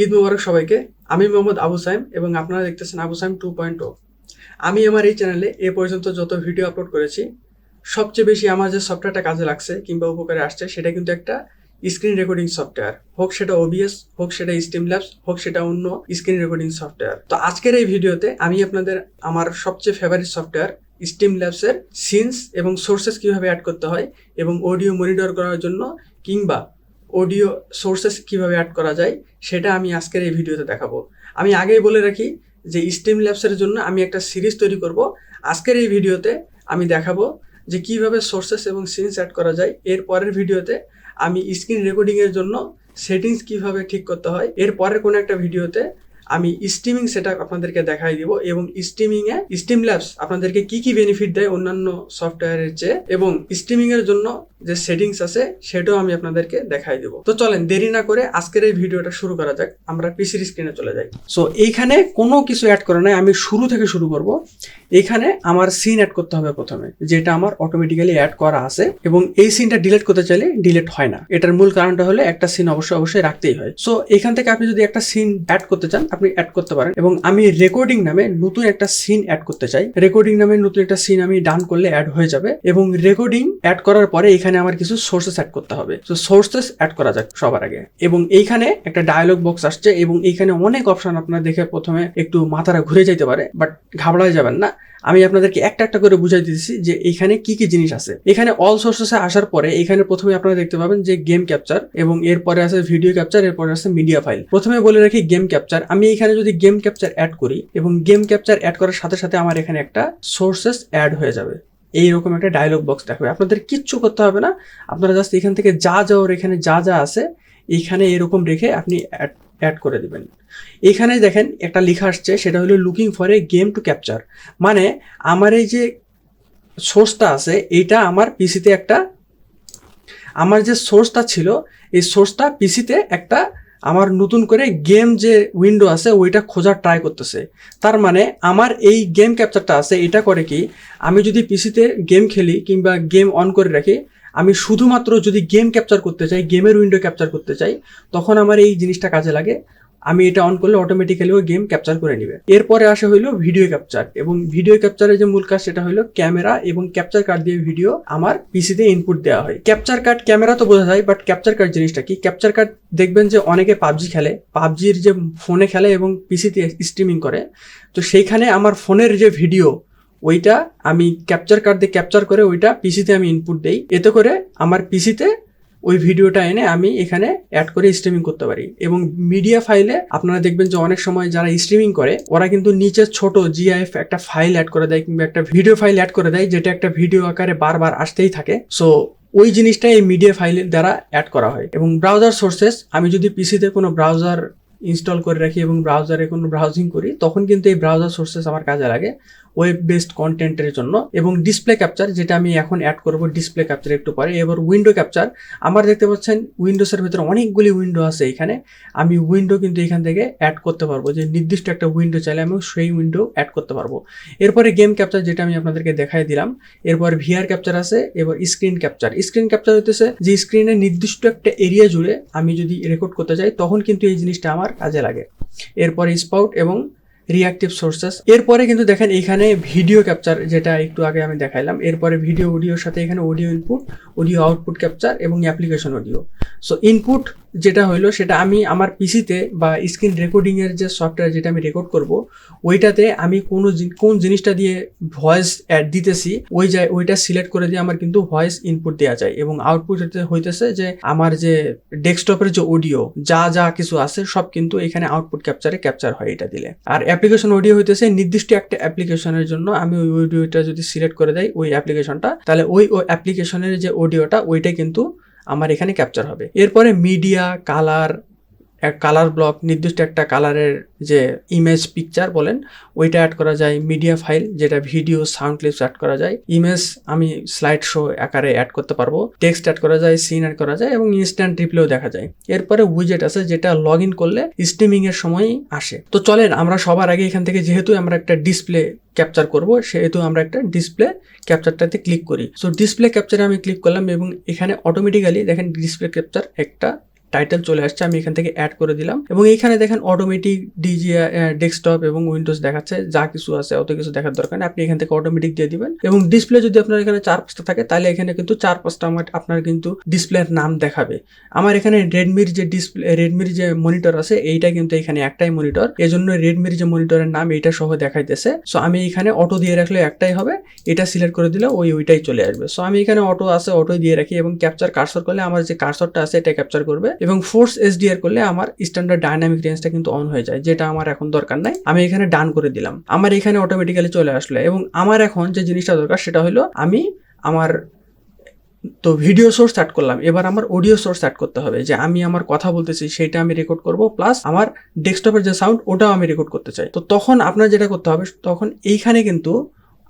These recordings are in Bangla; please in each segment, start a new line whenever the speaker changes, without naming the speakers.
ঈদ মোবারক সবাইকে। আমি মোহাম্মদ আবু সাইম এবং আপনারা দেখতেছেন আবু সাইম 2.0। আমি আমার এই চ্যানেলে এ পর্যন্ত যত ভিডিও আপলোড করেছি, সবচেয়ে বেশি আমার যে সফটওয়্যারটা কাজে লাগছে কিংবা উপকারে আসছে সেটা কিন্তু একটা স্ক্রিন রেকর্ডিং সফটওয়্যার। হোক সেটা ওবিএস, হোক সেটা স্ট্রিমল্যাবস, হোক সেটা অন্য স্ক্রিন রেকর্ডিং সফটওয়্যার। তো আজকের এই ভিডিওতে আমি আপনাদের আমার সবচেয়ে ফেভারিট সফটওয়্যার স্ট্রিমল্যাবসের সিনস এবং সোর্সেস কিভাবে অ্যাড করতে হয় এবং অডিও মনিটর করার জন্য কিংবা অডিও সোর্সেস কিভাবে অ্যাড করা যায় সেটা আমি আজকের এই ভিডিওতে দেখাবো। আমি আগেই বলে রাখি যে স্ট্রিমল্যাবসের জন্য আমি একটা সিরিজ তৈরি করব। আজকের এই ভিডিওতে আমি দেখাবো যে কিভাবে সোর্সেস এবং সিনস অ্যাড করা যায়। এর পরের ভিডিওতে আমি স্ক্রিন রেকর্ডিংয়ের জন্য সেটিংস কিভাবে ঠিক করতে হয়। এর পরের কোনো একটা ভিডিওতে আমি স্ট্রিমিং সেটআপ আপনাদেরকে দেখাই দিব এবং স্ট্রিমিংয়ে স্ট্রিমল্যাবস আপনাদেরকে কি কি বেনিফিট দেয় অন্যান্য সফটওয়্যারের চেয়ে, এবং স্ট্রিমিংয়ের জন্য যে সেটিংস আছে সেটাও আমি আপনাদেরকে দেখাই দিব। তো চলেন দেরি না করে আজকের এই ভিডিওটা শুরু করা যাক। আমরা পিসির স্ক্রিনে চলে যাই। সো এইখানে কোনো কিছু অ্যাড করা নাই, আমি শুরু থেকে শুরু করব। এখানে আমার সিন অ্যাড করতে হবে প্রথমে, যেটা আমার অটোমেটিক্যালি অ্যাড করা আছে এবং এই সিনটা ডিলিট করতে চাইলে ডিলিট হয় না। এটার মূল কারণটা হলো একটা সিন অবশ্যই রাখতেই হয়। সো এখান থেকে আপনি যদি একটা সিন অ্যাড করতে চান আপনি অ্যাড করতে পারেন। এবং আমি রেকর্ডিং নামে নতুন একটা সিন অ্যাড করতে চাই। রেকর্ডিং নামে নতুন একটা সিন আমি ডান করলে অ্যাড হয়ে যাবে এবং রেকর্ডিং অ্যাড করার পরে এখানে আমার কিছু সোর্সেস অ্যাড করতে হবে। তো সোর্সেস অ্যাড করা যাক সবার আগে। এবং এইখানে একটা ডায়ালগ বক্স আসছে এবং এইখানে অনেক অপশন আপনার দেখে প্রথমে একটু মাথাটা ঘুরে যাইতে পারে, বাট ঘাবড়ায় যাবেন না। আমি আপনাদেরকে একটা একটা করে বুঝাই দিতেছি যে এখানে কি কি জিনিস আছে। এখানে অল সোর্সেসে আসার পরে এখানে প্রথমে আপনারা দেখতে পাবেন যে গেম ক্যাপচার, এবং এরপরে আছে ভিডিও ক্যাপচার, এরপরে আছে মিডিয়া ফাইল। প্রথমে বলে রাখি গেম ক্যাপচার। আমি এখানে যদি গেম ক্যাপচার অ্যাড করি এবং গেম ক্যাপচার অ্যাড করার সাথে সাথে আমার এখানে একটা সোর্সেস অ্যাড হয়ে যাবে। এইরকম একটা ডায়লগ বক্স দেখাবে। আপনাদের কিচ্ছু করতে হবে না, আপনারা জাস্ট এখান থেকে যা ওর এখানে যা আছে এইখানে এরকম রেখে আপনি অ্যাড করে দিবেন। এখানে দেখেন একটা লেখা আসছে, সেটা হলো looking for a game to capture. মানে আমার এই যে সোর্সটা আছে এইটা আমার পিসিতে একটা, আমার যে সোর্সটা ছিল এই সোর্সটা পিসিতে একটা আমার নতুন করে গেম যে উইন্ডো আছে ওইটা খোঁজার ট্রাই করতেছে। তার মানে আমার এই গেম ক্যাপচারটা আছে, এটা করে কি আমি যদি পিসিতে গেম খেলি কিংবা গেম অন করে রাখি, আমি শুধুমাত্র যদি গেম ক্যাপচার করতে চাই, গেমের উইন্ডো ক্যাপচার করতে চাই, তখন আমার এই জিনিসটা কাজে লাগে। আমি এটা অন করলে অটোমেটিক্যালি ও গেম ক্যাপচার করে নিবে। এরপরে আসা হইলো ভিডিও ক্যাপচার, এবং ভিডিও ক্যাপচারের যে মূল কাজ সেটা হলো ক্যামেরা এবং ক্যাপচার কার্ড দিয়ে ভিডিও আমার পিসিতে ইনপুট দেওয়া হয়। ক্যাপচার কার্ড ক্যামেরা তো বোঝা যায়, বাট ক্যাপচার কার্ড জিনিসটা কি? ক্যাপচার কার্ড দেখবেন যে অনেকে পাবজি খেলে, পাবজির যে ফোনে খেলে এবং পিসিতে স্ট্রিমিং করে, তো সেইখানে আমার ফোনের যে ভিডিও ওইটা আমি ক্যাপচার কার্ড দিয়ে ক্যাপচার করে ওইটা পিসিতে আমি ইনপুট দেই। এতে করে আমার পিসিতে ওই ভিডিওটা এনে আমি এখানে অ্যাড করে স্ট্রিমিং করতে পারি। এবং মিডিয়া ফাইলে আপনারা দেখবেন যে অনেক সময় যারা স্ট্রিমিং করে ওরা কিন্তু নিচে ছোট জিআইএফ একটা ফাইল অ্যাড করে দেয় কিংবা একটা ভিডিও ফাইল অ্যাড করে দেয়, যেটা একটা ভিডিও আকারে বারবার আসতেই থাকে। সো ওই জিনিসটা এই মিডিয়া ফাইলের দ্বারা অ্যাড করা হয়। এবং ব্রাউজার সোর্সেস, আমি যদি পিসিতে কোনো ব্রাউজার ইনস্টল করে রাখি এবং ব্রাউজারে কোনো ব্রাউজিং করি, তখন কিন্তু এই ব্রাউজার সোর্সেস আমার কাজে লাগে ওয়েব বেসড কন্টেন্টের জন্য। এবং ডিসপ্লে ক্যাপচার, যেটা আমি এখন অ্যাড করব ডিসপ্লে ক্যাপচার একটু পরে। এবার উইন্ডো ক্যাপচার, আমার দেখতে পাচ্ছেন উইন্ডোজের ভিতরে অনেকগুলি উইন্ডো আছে। এখানে আমি উইন্ডো কিন্তু এখান থেকে অ্যাড করতে পারবো, যে নির্দিষ্ট একটা উইন্ডো চাইলে আমি সেই উইন্ডো অ্যাড করতে পারবো। এরপরে গেম ক্যাপচার, যেটা আমি আপনাদেরকে দেখাই দিলাম। এরপর ভিআর ক্যাপচার আছে। এবার স্ক্রিন ক্যাপচার। স্ক্রিন ক্যাপচার হতেছে যে স্ক্রিনে নির্দিষ্ট একটা এরিয়া জুড়ে আমি যদি রেকর্ড করতে চাই তখন কিন্তু এই জিনিসটা আমার কাজে লাগে। এরপরে স্পাউট এবং রিঅ্যাক্টিভ সোর্সেস। এরপরে কিন্তু দেখেন এখানে ভিডিও ক্যাপচার, যেটা একটু আগে আমি দেখাইলাম। এরপরে ভিডিও অডিওর সাথে এখানে audio input, audio output capture এবং অ্যাপ্লিকেশন অডিও। সো ইনপুট যেটা হইলো সেটা আমি আমার পিসিতে বা স্ক্রিন রেকর্ডিংয়ের যে সফটওয়্যার যেটা আমি রেকর্ড করব ওইটাতে আমি কোন জিনিসটা দিয়ে ভয়েস অ্যাড দিতেছি ওইটা সিলেক্ট করে দিয়ে আমার কিন্তু ভয়েস ইনপুট দেওয়া যায়। এবং আউটপুট হইতেছে যে আমার যে ডেস্কটপের যে অডিও যা কিছু আছে সব কিন্তু এখানে আউটপুট ক্যাপচারে ক্যাপচার হয় এটা দিলে। আর অ্যাপ্লিকেশন অডিও হইতেছে নির্দিষ্ট একটা অ্যাপ্লিকেশনের জন্য আমি ওই অডিওটা যদি সিলেক্ট করে দেয় ওই অ্যাপ্লিকেশনটা, তাহলে ওই অ্যাপ্লিকেশনের যে অডিওটা ওইটা কিন্তু আমার এখানে ক্যাপচার হবে। এরপরে মিডিয়া, কালার ব্লক, নির্দিষ্ট একটা কালারের যে ইমেজ পিকচার বলেন ওইটা অ্যাড করা যায়। মিডিয়া ফাইল, যেটা ভিডিও সাউন্ড ক্লিপস অ্যাড করা যায়। ইমেজ আমি স্লাইড শো আকারে অ্যাড করতে পারবো। টেক্সট অ্যাড করা যায়, সিন অ্যাড করা যায় এবং ইনস্ট্যান্ট রিপ্লেও দেখা যায়। এরপরে উইজেট আছে, যেটা লগ ইন করলে স্ট্রিমিং এর সময় আসে। তো চলেন আমরা সবার আগে এখান থেকে, যেহেতু আমরা একটা ডিসপ্লে ক্যাপচার করব সেহেতু আমরা একটা ডিসপ্লে ক্যাপচারটাতে ক্লিক করি। সো ডিসপ্লে ক্যাপচারে আমি ক্লিক করলাম এবং এখানে অটোমেটিক্যালি দেখেন ডিসপ্লে ক্যাপচার একটা টাইটেল চলে আসছে, আমি এখান থেকে অ্যাড করে দিলাম এবং এইখানে দেখেন অটোমেটিক ডেস্কটপ এবং উইন্ডোজ দেখাচ্ছে, যা কিছু আছে অত কিছু দেখার দরকার নেই, আপনি এখান থেকে অটোমেটিক দিয়ে দিবেন। এবং ডিসপ্লে যদি আপনার এখানে 4-5টা থাকে তাহলে এখানে কিন্তু 4-5টা আপনার কিন্তু ডিসপ্লের নাম দেখাবে। আমার এখানে রেডমির যে মনিটর আছে এইটা কিন্তু এখানে একটাই মনিটর, এজন্য রেডমির যে মনিটরের নাম এইটা সহ দেখাইতেছে। সো আমি এখানে অটো দিয়ে রাখলে একটাই হবে, এটা সিলেক্ট করে দিলে ওইটাই চলে আসবে। সো আমি এখানে অটো আছে, অটো দিয়ে রাখি এবং ক্যাপচার কার্সর করলে আমার যে কার্সরটা আছে এটা ক্যাপচার করবে এবং ফোর্স এসডিআর করলে আমার স্ট্যান্ডার্ড ডাইনামিক রেঞ্জটা কিন্তু অন হয়ে যায়, যেটা আমার এখন দরকার নাই। আমি এখানে ডান করে দিলাম, আমার এখানে অটোমেটিক্যালি চলে আসলো। এবং আমার এখন যে জিনিসটা দরকার সেটা হলো আমি আমার তো ভিডিও সোর্স অ্যাড করলাম, এবার আমার অডিও সোর্স অ্যাড করতে হবে, যে আমি আমার কথা বলতেছি সেটা আমি রেকর্ড করব, প্লাস আমার ডেস্কটপের যে সাউন্ড ওটাও আমি রেকর্ড করতে চাই। তো তখন আপনার যেটা করতে হবে, তখন এইখানে কিন্তু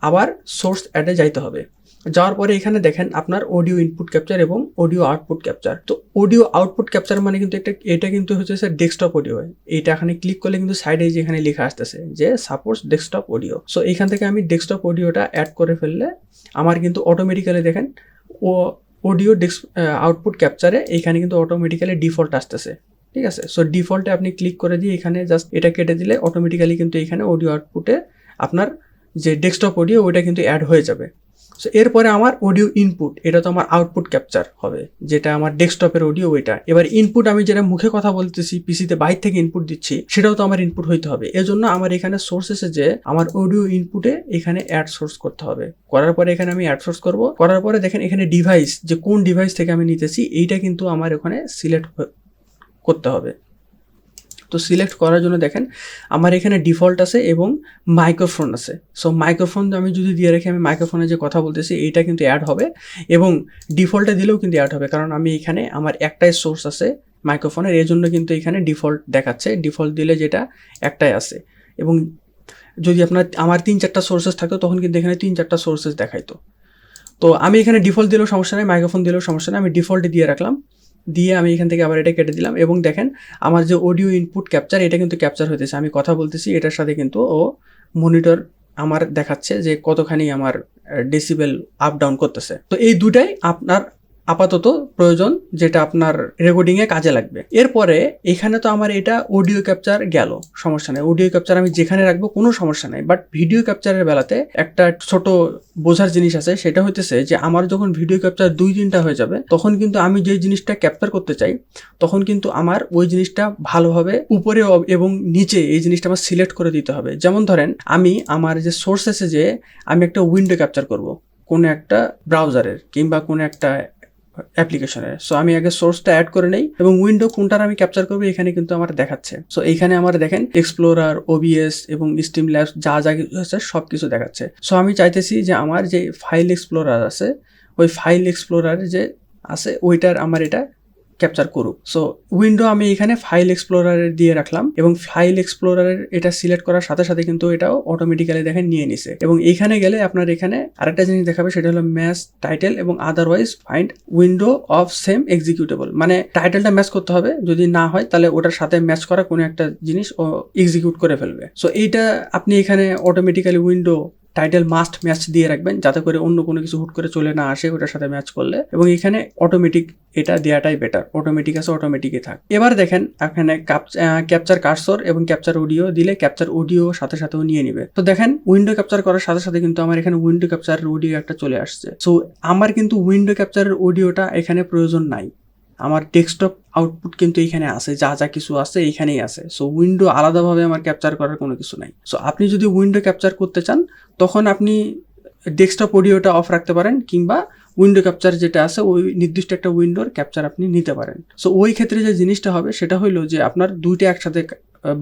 আবার সোর্স অ্যাডে যাইতে হবে। যাওয়ার পরে এখানে দেখেন আপনার অডিও ইনপুট ক্যাপচার এবং অডিও আউটপুট ক্যাপচার। তো অডিও আউটপুট ক্যাপচার মানে কিন্তু এটা কিন্তু হচ্ছে স্যার ডেস্কটপ অডিও। এইটা এখানে ক্লিক করলে কিন্তু সাইডে যেখানে লেখা আসতেছে যে সাপোর্টস ডেস্কটপ অডিও। সো এইখান থেকে আমি ডেস্কটপ অডিওটা অ্যাড করে ফেললে আমার কিন্তু অটোমেটিক্যালি দেখেন অডিও আউটপুট ক্যাপচারে এইখানে কিন্তু অটোমেটিক্যালি ডিফল্ট আসতেছে, ঠিক আছে। সো ডিফল্টে আপনি ক্লিক করে দিয়ে এখানে জাস্ট এটা কেটে দিলে অটোমেটিক্যালি কিন্তু এখানে অডিও আউটপুটে আপনার যে ডেস্কটপ অডিও ওইটা কিন্তু অ্যাড হয়ে যাবে। সো এরপরে আমার অডিও ইনপুট, এটা তো আমার আউটপুট ক্যাপচার হবে, যেটা আমার ডেস্কটপের অডিও ওইটা। এবার ইনপুট আমি যেটা মুখে কথা বলতেছি, পিসিতে বাইরে থেকে ইনপুট দিচ্ছি, সেটাও তো আমার ইনপুট হইতে হবে। এজন্য আমার এখানে সোর্স এসে যে আমার অডিও ইনপুটে এখানে অ্যাড সোর্স করতে হবে। করার পরে এখানে আমি অ্যাড সোর্স করব, করার পরে দেখেন এখানে ডিভাইস, যে কোন ডিভাইস থেকে আমি নিতেছি এইটা কিন্তু আমার ওখানে সিলেক্ট করতে হবে। তো সিলেক্ট করার জন্য দেখেন আমার এখানে ডিফল্ট আছে এবং মাইক্রোফোন আছে। সো মাইক্রোফোন আমি যদি দিয়ে রাখি, আমি মাইক্রোফোনে যে কথা বলতেছি এইটা কিন্তু অ্যাড হবে এবং ডিফল্টে দিলেও কিন্তু অ্যাড হবে, কারণ আমি এখানে আমার একটাই সোর্স আছে মাইক্রোফোনের, এই জন্য কিন্তু এখানে ডিফল্ট দেখাচ্ছে। ডিফল্ট দিলে যেটা একটাই আছে, এবং যদি আমার 3-4টা সোর্সেস থাকতো তখন কিন্তু এখানে 3-4টা সোর্সেস দেখাইতো। তো আমি এখানে ডিফল্ট দিলেও সমস্যা নেই, মাইক্রোফোন দিলেও সমস্যা নেই, আমি ডিফল্টে দিয়ে রাখলাম। দিয়ে আমি এখান থেকে আবার এটা কেটে দিলাম এবং দেখেন আমার যে অডিও ইনপুট ক্যাপচার এটা কিন্তু ক্যাপচার হইতেছে। আমি কথা বলতেছি এটার সাথে কিন্তু ও মনিটর আমার দেখাচ্ছে যে কতখানি আমার ডেসিবেল আপ ডাউন করতেছে। তো এই দুটাই আপনার আপাতত প্রয়োজন, যেটা আপনার রেকর্ডিংয়ে কাজে লাগবে। এরপরে এখানে তো আমার এটা অডিও ক্যাপচার গেল, সমস্যা নেই, অডিও ক্যাপচার আমি যেখানে রাখবো কোনো সমস্যা নেই। বাট ভিডিও ক্যাপচারের বেলাতে একটা ছোট বোঝার জিনিস আছে, সেটা হইতেছে যে আমার যখন ভিডিও ক্যাপচার 2-3টা হয়ে যাবে তখন কিন্তু আমি যে জিনিসটা ক্যাপচার করতে চাই তখন কিন্তু আমার ওই জিনিসটা ভালোভাবে উপরে এবং নিচে এই জিনিসটা আমার সিলেক্ট করে দিতে হবে। যেমন ধরেন আমি আমার যে সোর্স আছে, যে আমি একটা উইন্ডো ক্যাপচার করব কোনো একটা ব্রাউজারের কিংবা কোনো একটা অ্যাপ্লিকেশনের। সো আমি আগে সোর্সটা অ্যাড করে নেই এবং উইন্ডো কোনটার আমি ক্যাপচার করবো এখানে কিন্তু আমার দেখাচ্ছে। সো এইখানে আমার দেখেন এক্সপ্লোরার, ওবিএস এবং স্টিম ল্যাবস যা যা কিছু আছে সব কিছু দেখাচ্ছে। সো আমি চাইতেছি যে আমার যে ফাইল এক্সপ্লোরার আছে ওই ফাইল এক্সপ্লোরার যে আছে ওইটার আমার এটা ক্যাপচার করুক। সো উইন্ডো আমি এখানে ফাইল এক্সপ্লোরারের দিয়ে রাখলাম এবং ফাইল এক্সপ্লোরারের এটা সিলেক্ট করার সাথে সাথে কিন্তু এটাও অটোমেটিক্যালি দেখেন নিয়ে নিছে। এবং এইখানে গেলে আপনার এখানে আরেকটা জিনিস দেখাবে, সেটা হলো ম্যাচ টাইটেল এবং otherwise find window of same executable. মানে টাইটেলটা ম্যাচ করতে হবে, যদি না হয় তাহলে ওটার সাথে ম্যাচ করা কোনো একটা জিনিস ও এক্সিকিউট করে ফেলবে। সো এইটা আপনি এখানে automatically window title must match দিয়ে রাখবেন, যাতে করে অন্য কোনো কিছু হুট করে চলে না আসে ওটার সাথে ম্যাচ করলে। এবং এখানে অটোমেটিক এটা দেওয়াটাই বেটার, অটোমেটিক আছে অটোমেটিকই থাক। এবার দেখেন এখানে ক্যাপচার কার্সর এবং ক্যাপচার অডিও দিলে ক্যাপচার অডিও সাথে সাথেও নিয়ে নিবে। তো দেখেন উইন্ডো ক্যাপচার করার সাথে সাথে কিন্তু আমার এখানে উইন্ডো ক্যাপচার অডিও একটা চলে আসছে। সো আমার কিন্তু উইন্ডো ক্যাপচারের অডিওটা এখানে প্রয়োজন নাই, আমার ডেস্কটপ আউটপুট কিন্তু এইখানে আছে, যা যা কিছু আছে এইখানেই আছে। সো উইন্ডো আলাদাভাবে আমার ক্যাপচার করার কোনো কিছু নাই। সো আপনি যদি উইন্ডো ক্যাপচার করতে চান তখন আপনি ডেস্কটপ অডিওটা অফ রাখতে পারেন, কিংবা উইন্ডো ক্যাপচার যেটা আছে ওই নির্দিষ্ট একটা উইন্ডোর ক্যাপচার আপনি নিতে পারেন। সো ওই ক্ষেত্রে যে জিনিসটা হবে সেটা হলো যে আপনার দুইটা একসাথে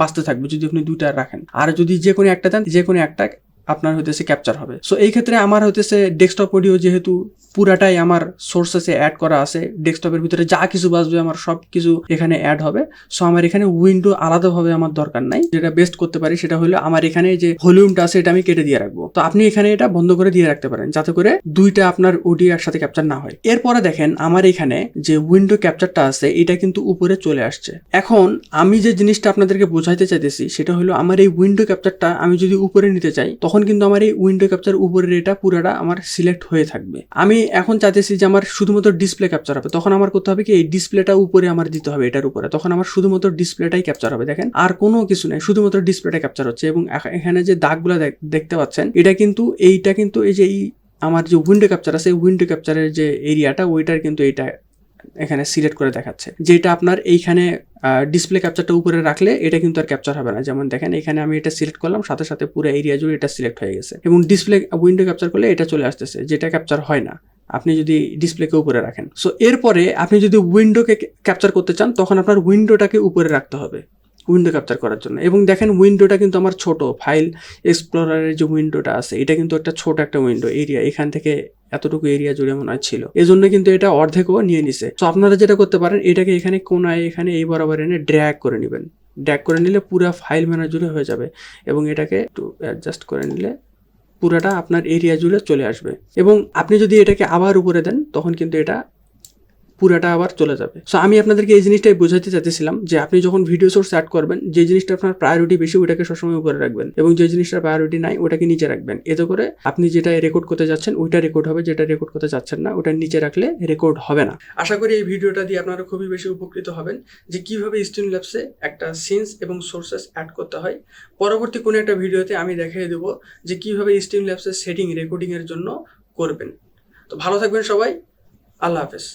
বাঁচতে থাকবে যদি আপনি দুইটা রাখেন, আর যদি যে কোনো একটা দেন যে কোনো একটা আপনার হইতেছে ক্যাপচার হবে। সো এই ক্ষেত্রে আমার হইতেছে ডেস্কটপ অডিও যেহেতু পুরাটাই আমার সোর্সেসে অ্যাড করা আছে, ডেস্কটপের ভিতরে যা কিছু বাজবে আমার সব কিছু এখানে অ্যাড হবে। সো আমার এখানে উইন্ডো আলাদাভাবে আমার দরকার নাই। যেটা বেস্ট করতে পারি সেটা হলো আমার এখানে যে ভলিউমটা আছে এটা আমি কেটে দিয়ে রাখবো। তো আপনি এখানে এটা বন্ধ করে দিয়ে রাখতে পারেন, যাতে করে দুইটা আপনার অডিও একসাথে ক্যাপচার না হয়। এরপরে দেখেন আমার এখানে যে উইন্ডো ক্যাপচারটা আছে এটা কিন্তু উপরে চলে আসছে। এখন আমি যে জিনিসটা আপনাদেরকে বোঝাইতে চাইতেছি সেটা হলো আমার এই উইন্ডো ক্যাপচারটা আমি যদি উপরে নিতে চাই তখন তখন কিন্তু আমার এই উইন্ডো ক্যাপচার উপরের এটা পুরাটা আমার সিলেক্ট হয়ে থাকবে। আমি এখন চাইতেছি যে আমার শুধুমাত্র ডিসপ্লে ক্যাপচার হবে, তখন আমার করতে হবে কি এই ডিসপ্লেটা উপরে আমার দিতে হবে এটার উপরে, তখন আমার শুধুমাত্র ডিসপ্লেটাই ক্যাপচার হবে। দেখেন আর কোনো কিছু নেই, শুধুমাত্র ডিসপ্লেটা ক্যাপচার হচ্ছে। এবং এখানে যে দাগগুলো দেখতে পাচ্ছেন এইটা কিন্তু এই যে আমার যে উইন্ডো ক্যাপচার আছে, উইন্ডো ক্যাপচারের যে এরিয়াটা ওইটার কিন্তু এইটা এখানে সিলেক্ট করে দেখাচ্ছে, যেটা আপনার এইখানে ডিসপ্লে ক্যাপচারটা উপরে রাখলে এটা কিন্তু আর ক্যাপচার হবে না। যেমন দেখেন এখানে আমি এটা সিলেক্ট করলাম, সাথে সাথে পুরো এরিয়া জুড়ে এটা সিলেক্ট হয়ে গেছে, এবং ডিসপ্লে উইন্ডো ক্যাপচার করলে এটা চলে আসতেছে, যেটা ক্যাপচার হয় না আপনি যদি ডিসপ্লেকে উপরে রাখেন। সো এরপরে আপনি যদি উইন্ডোকে ক্যাপচার করতে চান তখন আপনার উইন্ডোটাকে উপরে রাখতে হবে উইন্ডো ক্যাপচার করার জন্য। এবং দেখেন উইন্ডোটা কিন্তু আমার ছোট, ফাইল এক্সপ্লোরারের যে উইন্ডোটা আছে এটা কিন্তু একটা ছোট একটা উইন্ডো এরিয়া, এখান থেকে এতটুকু এরিয়া জুড়ে মনে হয় ছিল, এজন্য কিন্তু এটা অর্ধেকও নিয়ে নিছে। তো আপনারা যেটা করতে পারেন এটাকে এখানে কোনায় এখানে এই বরাবর এনে ড্র্যাগ করে নেবেন। ড্র্যাগ করে নিলে পুরো ফাইল ম্যানেজার জুড়ে হয়ে যাবে, এবং এটাকে একটু অ্যাডজাস্ট করে নিলে পুরাটা আপনার এরিয়া জুড়ে চলে আসবে। এবং আপনি যদি এটাকে আবার উপরে দেন তখন কিন্তু এটা পুরাটা আবার চলে যাবে। সো আমি আপনাদেরকে এই জিনিসটাই বোঝাতে চাইতেছিলাম যে আপনি যখন ভিডিও সোর্স অ্যাড করবেন, যে জিনিসটা আপনার প্রায়োরিটি বেশি ওটাকে সবসময় উপরে রাখবেন, এবং যে জিনিসটার প্রায়োরিটি নাই ওটাকে নিচে রাখবেন। এতে করে আপনি যেটা রেকর্ড করতে যাচ্ছেন ওইটা রেকর্ড হবে, যেটা রেকর্ড করতে যাচ্ছেন না ওটা নিচে রাখলে রেকর্ড হবে না। আশা করি এই ভিডিওটা দিয়ে আপনারা খুবই বেশি উপকৃত হবেন যে কিভাবে স্ট্রিমল্যাবসে একটা সিনস এবং সোর্সেস অ্যাড করতে হয়। পরবর্তী কোনো একটা ভিডিওতে আমি দেখিয়ে দেবো যে কিভাবে স্ট্রিমল্যাবসের সেটিং রেকর্ডিংয়ের জন্য করবেন। তো ভালো থাকবেন সবাই, আল্লাহ হাফেজ।